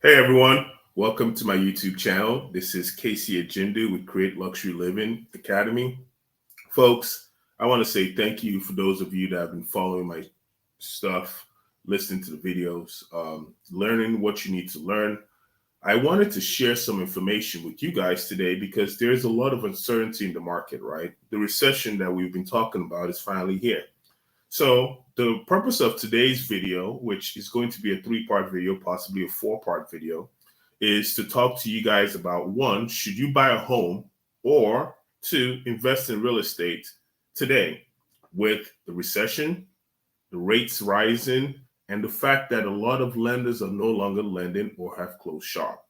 Hey everyone, welcome to my YouTube channel. This is Casey Ajendu with Create Luxury Living Academy. Folks, I want to say thank you for those of you that have been following my stuff, listening to the videos, learning what you need to learn. I wanted to share some information with you guys today because there's a lot of uncertainty in the market, right? The recession that we've been talking about is finally here. So the purpose of today's video, which is going to be a three-part video, possibly a four-part video, is to talk to you guys about one, should you buy a home, or two, invest in real estate today with the recession, the rates rising, and the fact that a lot of lenders are no longer lending or have closed shop.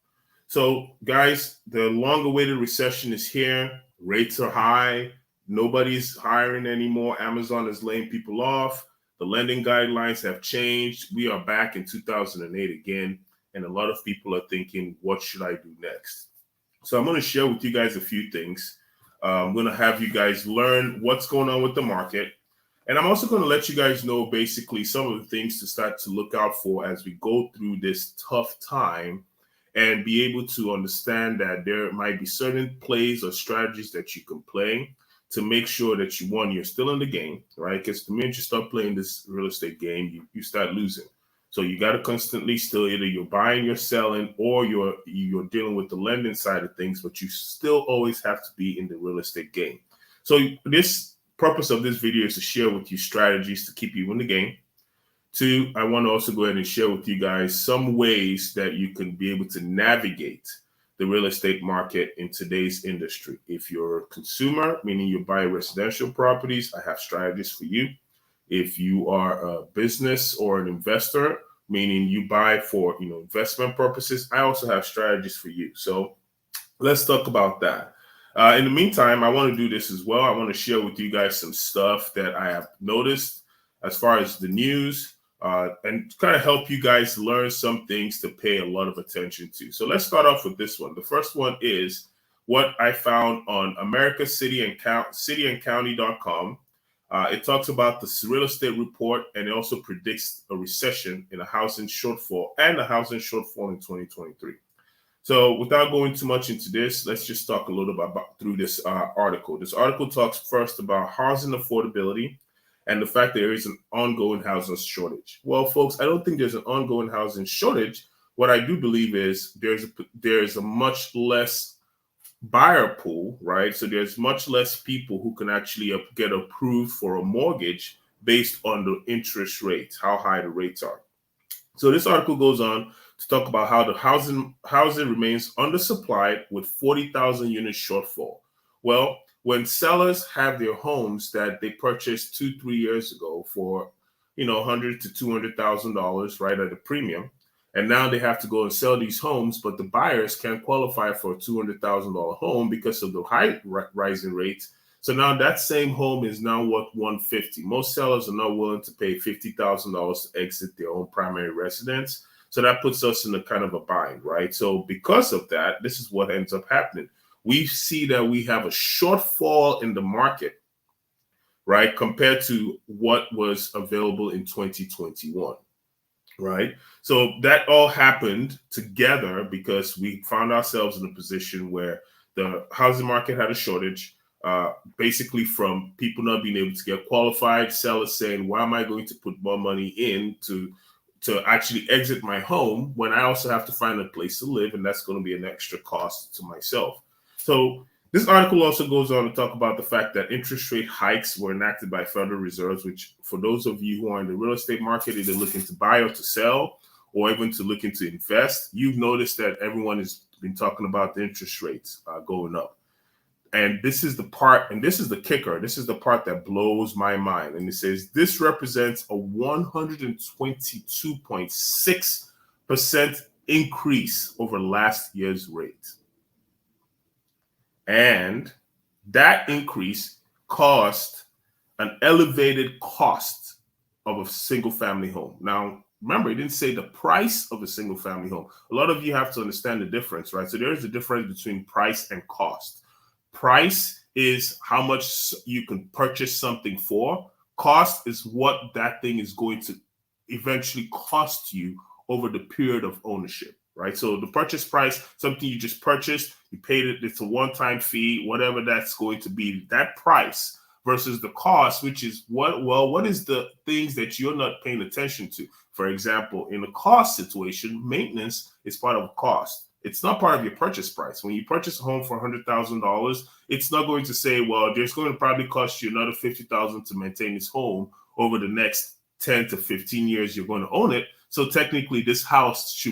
So guys, the long-awaited recession is here. Rates are high. Nobody's hiring anymore. Amazon is laying people off. The lending guidelines have changed. We are back in 2008 again. And a lot of people are thinking, what should I do next? So I'm going to share with you guys a few things. I'm going to have you guys learn what's going on with the market. And I'm also going to let you guys know basically some of the things to start to look out for as we go through this tough time and be able to understand that there might be certain plays or strategies that you can play to make sure that you're still in the game, right? Because the minute you start playing this real estate game, you start losing. So you got to constantly still either you're buying, you're selling, or you're dealing with the lending side of things, but you still always have to be in the real estate game. So this purpose of this video is to share with you strategies to keep you in the game. Two, I want to also go ahead and share with you guys some ways that you can be able to navigate the real estate market in today's industry. If you're a consumer, meaning you buy residential properties, I have strategies for you. If you are a business or an investor, meaning you buy for investment purposes, I also have strategies for you. So let's talk about that. In the meantime, I want to do this as well. I want to share with you guys some stuff that I have noticed as far as the news, and kind of help you guys learn some things to pay a lot of attention to. So let's start off with this one. The first one is what I found on cityandcounty.com. It talks about the real estate report, and it also predicts a recession in a housing shortfall and a housing shortfall in 2023. So without going too much into this, let's just talk a little bit about through this article. This article talks first about housing affordability and the fact that there is an ongoing housing shortage. Well, folks, I don't think there's an ongoing housing shortage. What I do believe is there's a much less buyer pool, right? So there's much less people who can actually get approved for a mortgage based on the interest rates, how high the rates are. So this article goes on to talk about how the housing remains undersupplied with 40,000 units shortfall. Well, when sellers have their homes that they purchased 2-3 years ago for, $100,000 to $200,000, right, at a premium, and now they have to go and sell these homes, but the buyers can't qualify for a $200,000 home because of the high rising rates. So now that same home is now worth $150,000. Most sellers are not willing to pay $50,000 to exit their own primary residence. So that puts us in a kind of a bind, right? So because of that, this is what ends up happening. We see that we have a shortfall in the market, right, compared to what was available in 2021, right? So that all happened together because we found ourselves in a position where the housing market had a shortage, basically from people not being able to get qualified, sellers saying, why am I going to put more money in to actually exit my home when I also have to find a place to live, and that's going to be an extra cost to myself. So this article also goes on to talk about the fact that interest rate hikes were enacted by Federal Reserves, which for those of you who are in the real estate market, either looking to buy or to sell, or even to looking to invest, you've noticed that everyone has been talking about the interest rates going up. And this is the part, and this is the kicker, this is the part that blows my mind. And it says this represents a 122.6% increase over last year's rate. And that increase caused an elevated cost of a single family home. Now, remember, it didn't say the price of a single family home. A lot of you have to understand the difference, right? So there's a difference between price and cost. Price is how much you can purchase something for. Cost is what that thing is going to eventually cost you over the period of ownership. right? So the purchase price, something you just purchased, you paid it, it's a one-time fee, whatever that's going to be, that price versus the cost, which is what is the things that you're not paying attention to? For example, in a cost situation, maintenance is part of a cost. It's not part of your purchase price. When you purchase a home for $100,000, it's not going to say, well, there's going to probably cost you another $50,000 to maintain this home over the next 10 to 15 years you're going to own it. So technically, this house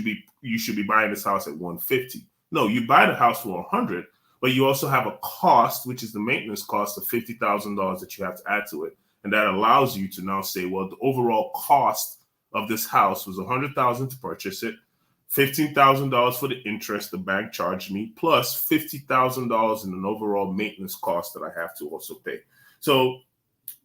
you should be buying this house at 150. No, you buy the house for 100, but you also have a cost, which is the maintenance cost of $50,000 that you have to add to it. And that allows you to now say, well, the overall cost of this house was $100,000 to purchase it, $15,000 for the interest the bank charged me, plus $50,000 in an overall maintenance cost that I have to also pay. So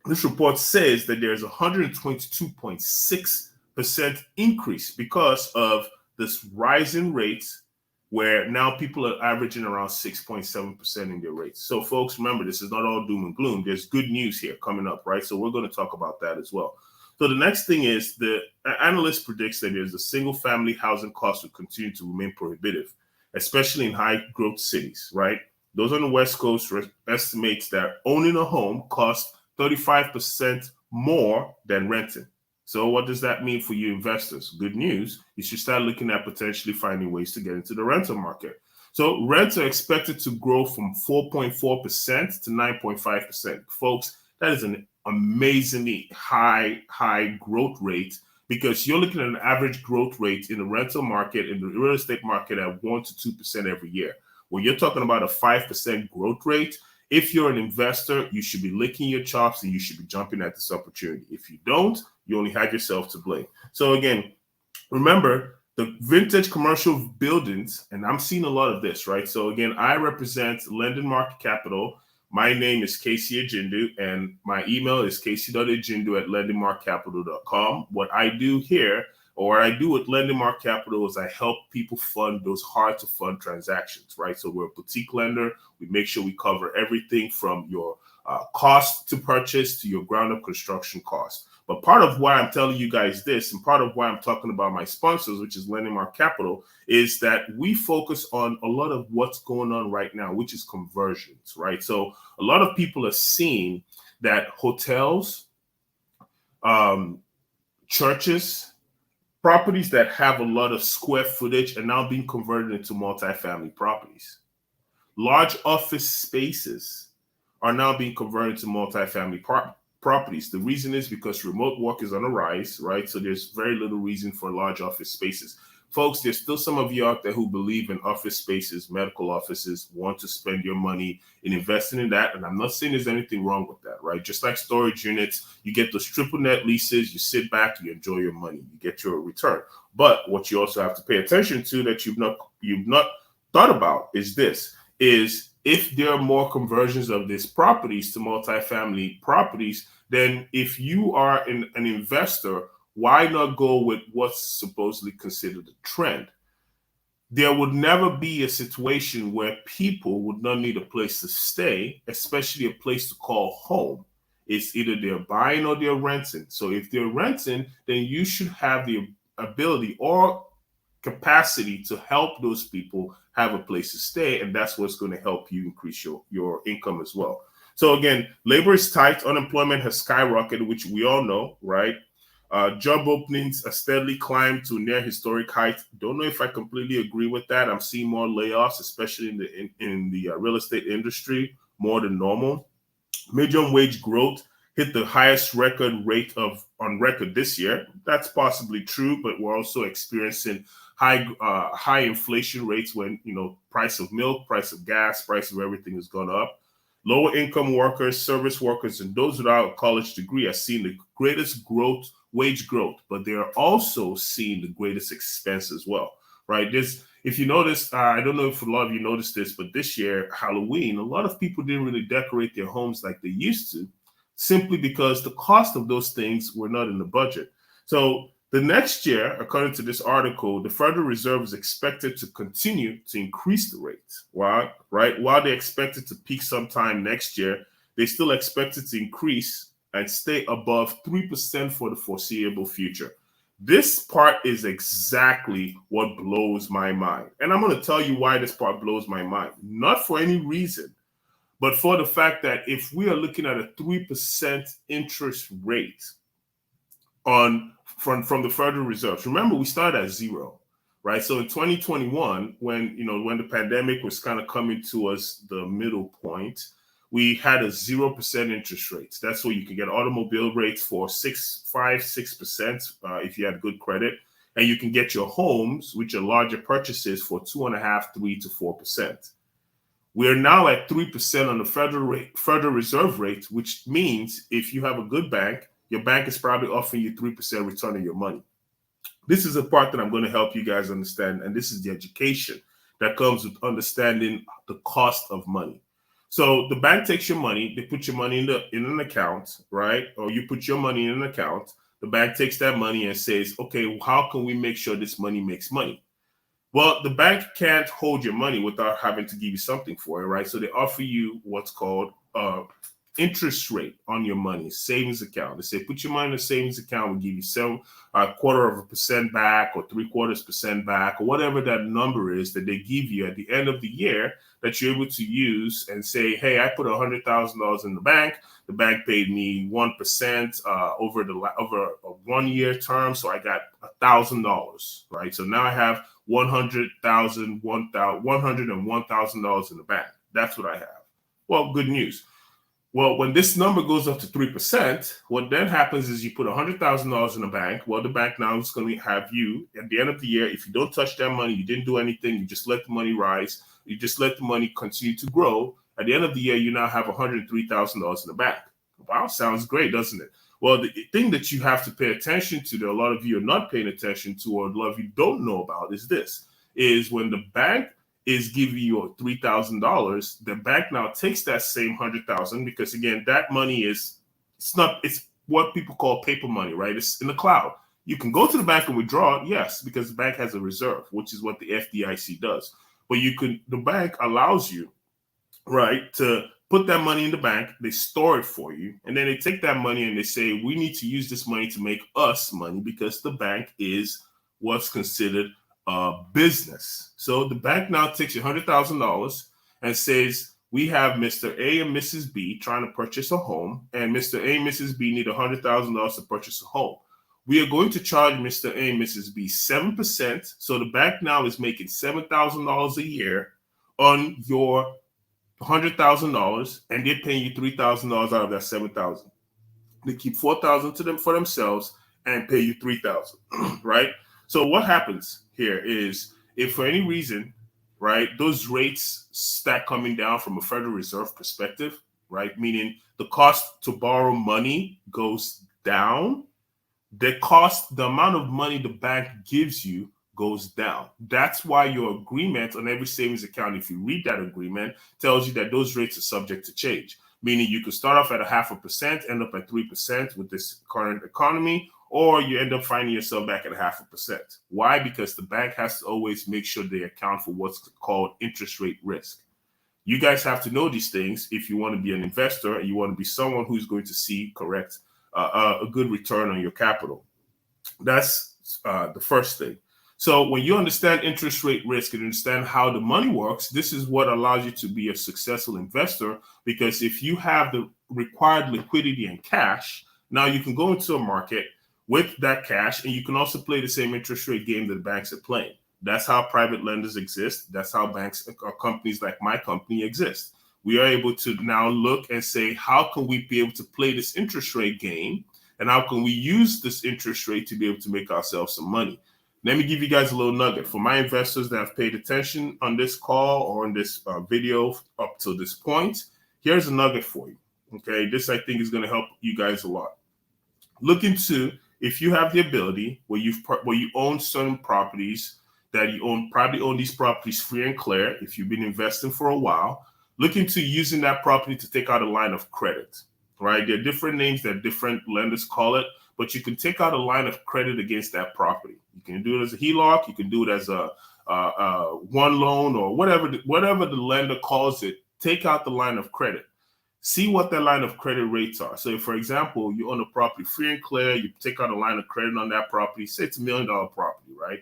this report says that there's 122.6% increase because of this rise in rates, where now people are averaging around 6.7% in their rates. So folks, remember, this is not all doom and gloom. There's good news here coming up, right? So we're going to talk about that as well. So the next thing is the analyst predicts that there's a single family housing cost will continue to remain prohibitive, especially in high growth cities, right? Those on the West Coast estimates that owning a home costs 35% more than renting. So what does that mean for you investors? Good news. You should start looking at potentially finding ways to get into the rental market. So rents are expected to grow from 4.4% to 9.5%. Folks, that is an amazingly high growth rate, because you're looking at an average growth rate in the rental market, in the real estate market, at 1 to 2% every year. When you're talking about a 5% growth rate, if you're an investor, you should be licking your chops and you should be jumping at this opportunity. If you don't, you only had yourself to blame. So again, remember the vintage commercial buildings, and I'm seeing a lot of this, right? So again, I represent Lending Capital. My name is Casey Ajindu, and my email is casey.ajindu@lendingmarkcapital.com. What I do here, or what I do with Lending Capital, is I help people fund those hard to fund transactions, right? So we're a boutique lender. We make sure we cover everything from your cost to purchase to your ground up construction cost. But part of why I'm telling you guys this, and part of why I'm talking about my sponsors, which is Lending Capital, is that we focus on a lot of what's going on right now, which is conversions, right? So a lot of people are seeing that hotels, churches, properties that have a lot of square footage are now being converted into multifamily properties. Large office spaces are now being converted to multifamily properties. The reason is because remote work is on the rise, right? So there's very little reason for large office spaces. Folks, there's still some of you out there who believe in office spaces, medical offices, want to spend your money in investing in that. And I'm not saying there's anything wrong with that, right? Just like storage units, you get those triple net leases, you sit back, you enjoy your money, you get your return. But what you also have to pay attention to that you've not thought about is this, is if there are more conversions of these properties to multifamily properties, then if you are an investor, why not go with what's supposedly considered a trend? There would never be a situation where people would not need a place to stay, especially a place to call home. It's either they're buying or they're renting. So if they're renting, then you should have the ability or capacity to help those people have a place to stay. And that's what's going to help you increase your income as well. So again, labor is tight. Unemployment has skyrocketed, which we all know, right? Job openings are steadily climbed to near historic heights. Don't know if I completely agree with that. I'm seeing more layoffs, especially in the real estate industry, more than normal. Median wage growth hit the highest record rate on record this year. That's possibly true, but we're also experiencing high inflation rates when, price of milk, price of gas, price of everything has gone up. Lower income workers, service workers, and those without a college degree are seeing the greatest wage growth, but they are also seeing the greatest expense as well, right? If you notice, I don't know if a lot of you noticed this, but this year, Halloween, a lot of people didn't really decorate their homes like they used to, simply because the cost of those things were not in the budget. So the next year, according to this article, the Federal Reserve is expected to continue to increase the rates. Why? Right? While they expect it to peak sometime next year, they still expect it to increase and stay above 3% for the foreseeable future. This part is exactly what blows my mind. And I'm going to tell you why this part blows my mind. Not for any reason, but for the fact that if we are looking at a 3% interest rate from the Federal Reserve, remember we started at zero, right? So in 2021, when the pandemic was kind of coming to us, the middle point, we had a 0% interest rate. That's where you can get automobile rates for 6% if you had good credit, and you can get your homes, which are larger purchases, for 2.5%, 3% to 4%. We're now at 3% on the Federal Reserve rate, which means if you have a good bank, your bank is probably offering you 3% return on your money. This is a part that I'm going to help you guys understand, and this is the education that comes with understanding the cost of money. So the bank takes your money, they put your money in an account, right? Or you put your money in an account. The bank takes that money and says, okay, how can we make sure this money makes money? Well, the bank can't hold your money without having to give you something for it, right? So they offer you what's called interest rate on your money, savings account. They say, put your money in a savings account. We'll give you 0.25% back or 0.75% back or whatever that number is that they give you at the end of the year that you're able to use and say, hey, I put $100,000 in the bank. The bank paid me 1% over a 1 year term. So I got $1,000, right? So now I have $101,000 in the bank. That's what I have. Well, good news. Well, when this number goes up to 3%, what then happens is you put $100,000 in the bank. Well, the bank now is going to have you at the end of the year. If you don't touch that money, you didn't do anything. You just let the money rise. You just let the money continue to grow. At the end of the year, you now have $103,000 in the bank. Wow, sounds great, doesn't it? Well, the thing that you have to pay attention to, that a lot of you are not paying attention to, or a lot of you don't know about, is this: is when the bank is giving you $3,000, the bank now takes that same $100,000, because again, that money it's what people call paper money, right? It's in the cloud. You can go to the bank and withdraw it, yes, because the bank has a reserve, which is what the FDIC does. But the bank allows you, right, to put that money in the bank. They store it for you, and then they take that money and they say, we need to use this money to make us money, because the bank is what's considered business. So the bank now takes your $100,000 and says, we have Mr. A and Mrs. B trying to purchase a home, and Mr. A and Mrs. B need $100,000 to purchase a home. We are going to charge Mr. A and Mrs. B 7%. So the bank now is making $7,000 a year on your $100,000, and they're paying you $3,000 out of that $7,000. They keep $4,000 to them for themselves and pay you $3,000, right? So what happens here is, if for any reason, right, those rates start coming down from a Federal Reserve perspective, right, meaning the cost to borrow money goes down, the amount of money the bank gives you goes down. That's why your agreement on every savings account, if you read that agreement, tells you that those rates are subject to change, meaning you could start off at 0.5%, end up at 3% with this current economy, or you end up finding yourself back at 0.5%. Why? Because the bank has to always make sure they account for what's called interest rate risk. You guys have to know these things if you want to be an investor and you want to be someone who's going to see a good return on your capital. That's the first thing. So when you understand interest rate risk and understand how the money works, this is what allows you to be a successful investor, because if you have the required liquidity and cash, now you can go into a market with that cash, and you can also play the same interest rate game that the banks are playing. That's how private lenders exist. That's how banks or companies like my company exist. We are able to now look and say, how can we be able to play this interest rate game, and how can we use this interest rate to be able to make ourselves some money? Let me give you guys a little nugget. For my investors that have paid attention on this call or on this video up to this point, here's a nugget for you. Okay, this I think is going to help you guys a lot. Look into, if you have the ability where you own certain properties that you probably own these properties free and clear. If you've been investing for a while, look into using that property to take out a line of credit, right? There are different names that different lenders call it, but you can take out a line of credit against that property. You can do it as a HELOC. You can do it as a one loan, or whatever the lender calls it. Take out the line of credit. see what their line of credit rates are. So if, for example, you own a property free and clear, you take out a line of credit on that property, say it's $1 million property, right?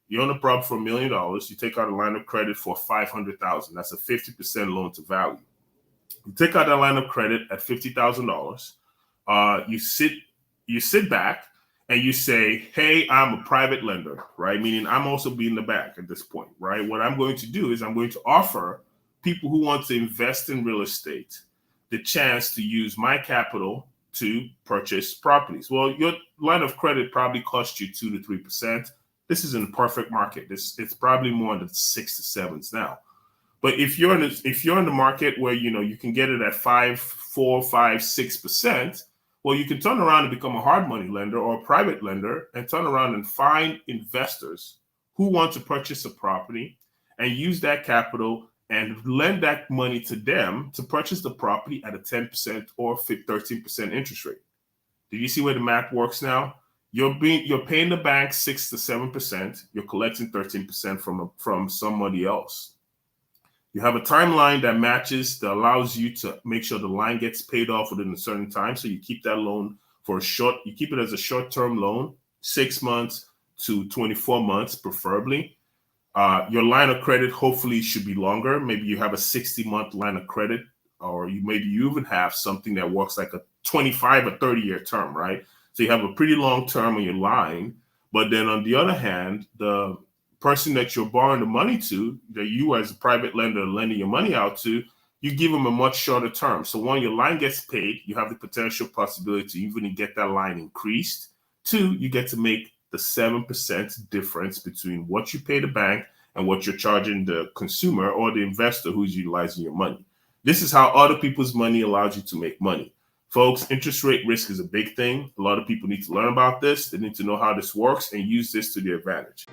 You own a property for $1 million, you take out a line of credit for $500,000. That's a 50% loan to value. You take out that line of credit at $50,000. You sit back and you say, hey, I'm a private lender, right? Meaning I'm also being the bank at this point, right? What I'm going to do is I'm going to offer people who want to invest in real estate the chance to use my capital to purchase properties. Well, your line of credit probably costs you 2 to 3%. This is in a perfect market. It's probably more in the 6 to 7s now. But if you're in the market where you can get it at 5, 4, 5, 6%, well, you can turn around and become a hard money lender or a private lender and turn around and find investors who want to purchase a property and use that capital and lend that money to them to purchase the property at a 10% or 13% interest rate. Do you see where the math works now? You're paying the bank 6 to 7%. You're collecting 13% from somebody else. You have a timeline that matches, that allows you to make sure the line gets paid off within a certain time. So you keep that loan you keep it as a short-term loan, 6 months to 24 months, preferably. Your line of credit hopefully should be longer. Maybe you have a 60-month line of credit, or maybe you even have something that works like a 25 or 30-year term, right? So you have a pretty long term on your line. But then on the other hand, the person that you're borrowing the money to, that you as a private lender lending your money out to, you give them a much shorter term. So when your line gets paid, you have the potential possibility to even get that line increased. 2, you get to make the 7% difference between what you pay the bank and what you're charging the consumer or the investor who's utilizing your money. This is how other people's money allows you to make money. Folks, interest rate risk is a big thing. A lot of people need to learn about this. They need to know how this works and use this to their advantage.